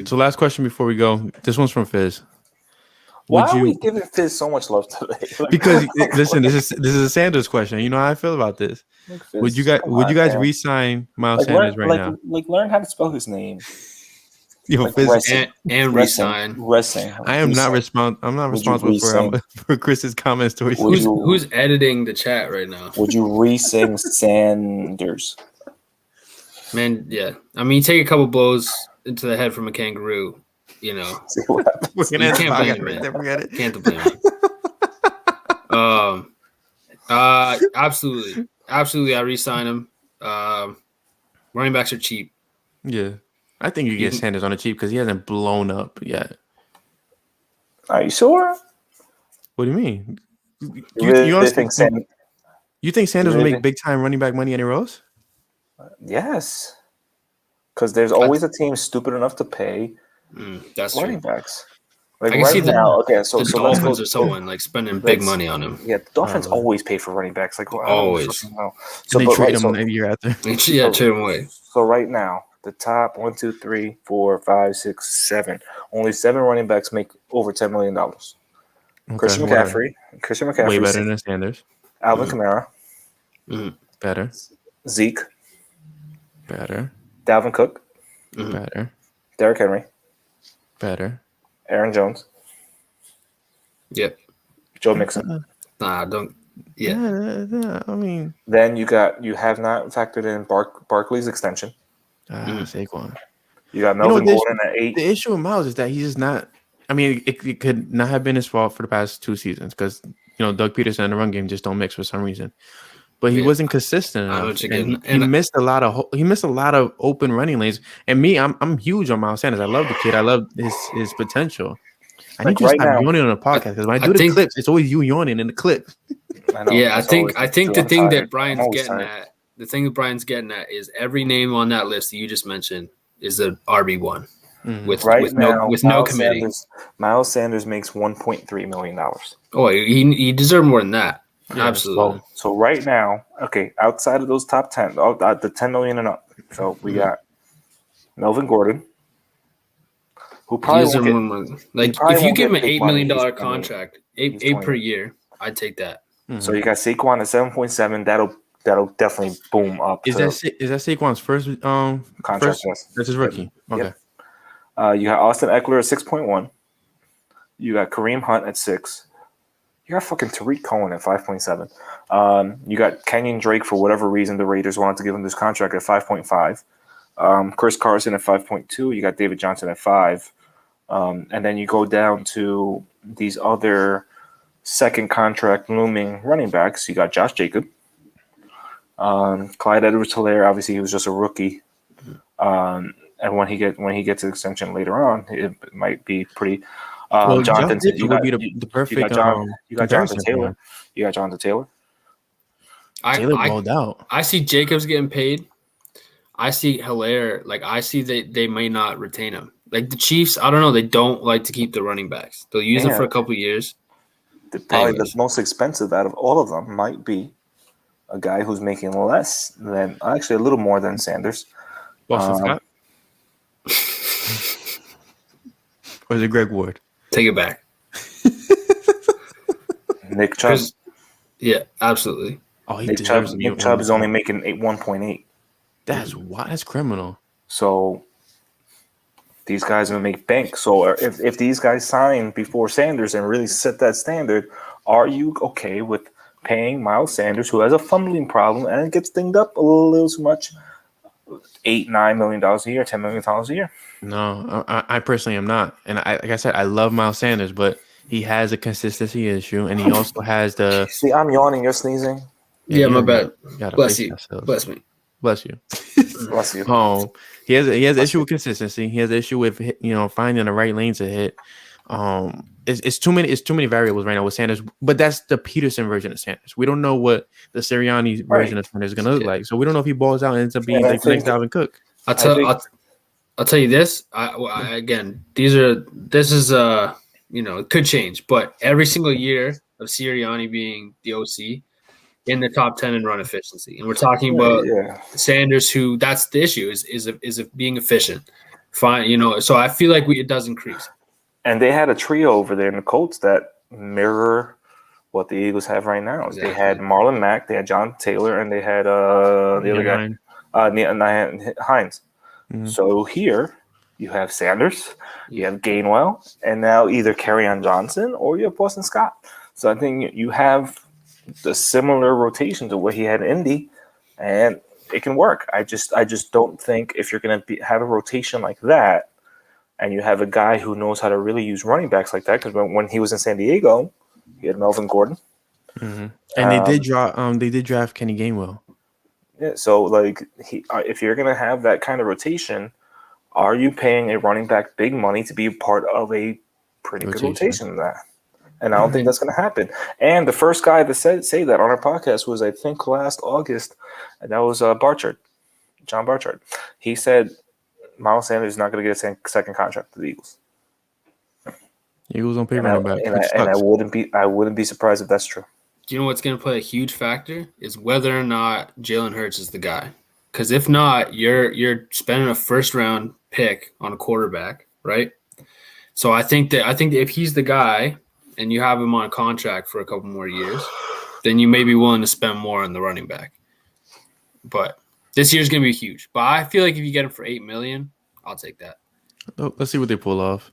So last question before we go. This one's from Fizz. Why are we giving Fizz so much love today? Because listen, this is a Sanders question. You know how I feel about this. Would you guys re-sign Miles Sanders now? Learn how to spell his name. Yo, Fizz and re-sign. I'm not responsible for Chris's comments to who's editing the chat right now. Would you re-sign Sanders? Man, yeah. I mean, you take a couple blows into the head from a kangaroo. You know, you can't blame it. Can't blame it. Absolutely. I re-sign him. Running backs are cheap. Yeah, I think you get Sanders on the cheap because he hasn't blown up yet. Are you sure? What do you mean? You think Sanders will make big time running back money any rows? Yes, because there's always a team stupid enough to pay. That's running backs. Like I can see now, okay, so Dolphins or someone like spending big money on him. Yeah, the Dolphins always pay for running backs. Like always. So they trade them a year after. Trade them away. So right now, the top 1, 2, 3, 4, 5, 6, 7. Only 7 running backs make over $10 million. Okay, Christian McCaffrey. Way better than Sanders. Alvin Kamara. Better. Zeke. Better. Dalvin Cook. Better. Derrick Henry. Better. Aaron Jones. Yep. Joe Mixon. Don't. Yeah. I mean. Then you have not factored in Barkley's extension. Saquon. You got Melvin Gordon at 8. The issue with Miles is that he's just not. I mean, it could not have been his fault for the past 2 seasons because Doug Peterson and the run game just don't mix for some reason. But he wasn't consistent enough. He missed a lot of open running lanes. And me, I'm huge on Miles Sanders. I love the kid. I love his potential. I need you to stop yawning on the podcast because when I do the clips, it's always you yawning in the clip. I think the thing that Brian's getting at is every name on that list that you just mentioned is the RB1 with no committee. Miles Sanders makes $1.3 million. Oh, he deserved more than that. Yeah, absolutely. So right now, okay, outside of those top 10, the 10 million and up. So we got Melvin Gordon, who probably if you give him an $8 million contract, eight per year, I'd take that. So you got Saquon at 7.7. That'll definitely boom up. Is that Saquon's first contract? That's his rookie. Okay. Yep. You got Austin Eckler at 6.1. You got Kareem Hunt at 6. You got fucking Tariq Cohen at 5.7. You got Kenyon Drake for whatever reason the Raiders wanted to give him this contract at 5.5. Chris Carson at 5.2. You got David Johnson at 5. And then you go down to these other second contract looming running backs. You got Josh Jacobs. Clyde Edwards-Helaire, obviously he was just a rookie. And when he gets an extension later on, it might be pretty. Jonathan would be the perfect. You got Jonathan Taylor. You got Jonathan Taylor. Taylor balled out. I see Jacobs getting paid. I see Helaire. I see they may not retain him. Like the Chiefs, I don't know. They don't like to keep the running backs. They'll use them for a couple of years. Probably the most expensive out of all of them might be a guy who's making less than, actually a little more than Sanders. Boston Scott? Or is it Greg Ward? Take it back. Nick Chubb. Yeah, absolutely. Oh, Nick Chubb is only making 1.8. That's criminal. So these guys are going to make bank. So if these guys sign before Sanders and really set that standard, are you okay with paying Miles Sanders, who has a fumbling problem and gets dinged up a little too much, $8-9 million a year, $10 million a year? No, I personally am not. And like I said, I love Miles Sanders, but he has a consistency issue, and he also has the. See, I'm yawning. You're sneezing. Yeah, my bad. Bless you. Bless me. Bless you. Bless you. He has an issue with consistency. He has an issue with finding the right lane to hit. It's too many variables right now with Sanders, but that's the Peterson version of Sanders. We don't know what the Sirianni version of Sanders is going to look like, so we don't know if he balls out and ends up being like the next Dalvin Cook. I'll tell you this. This is it could change, but every single year of Sirianni being the OC in the top 10 in run efficiency, and we're talking about Sanders, who that's the issue is being efficient. fine. You know, so I feel like it does increase. And they had a trio over there in the Colts that mirror what the Eagles have right now. Exactly. They had Marlon Mack, they had John Taylor, and they had the other guy, Hines. Mm-hmm. So here you have Sanders, you have Gainwell, and now either Kerryon Johnson or you have Boston Scott. So I think you have the similar rotation to what he had in Indy, and it can work. I just don't think if you're going to have a rotation like that, and you have a guy who knows how to really use running backs like that, because when he was in San Diego, he had Melvin Gordon, and they did draft Kenny Gainwell. Yeah, so like if you're going to have that kind of rotation, are you paying a running back big money to be part of a pretty good rotation in that? And I don't think that's going to happen. And the first guy to say that on our podcast was, I think, last August, and that was Barchard, John Barchard. He said Miles Sanders is not going to get a second contract to the Eagles. Eagles don't pay running back. And I wouldn't be surprised if that's true. Do you know what's going to play a huge factor is whether or not Jalen Hurts is the guy. Because if not, you're spending a first round pick on a quarterback, right? So I think that if he's the guy and you have him on a contract for a couple more years, then you may be willing to spend more on the running back. But this year's going to be huge. But I feel like if you get him for $8 million, I'll take that. Let's see what they pull off.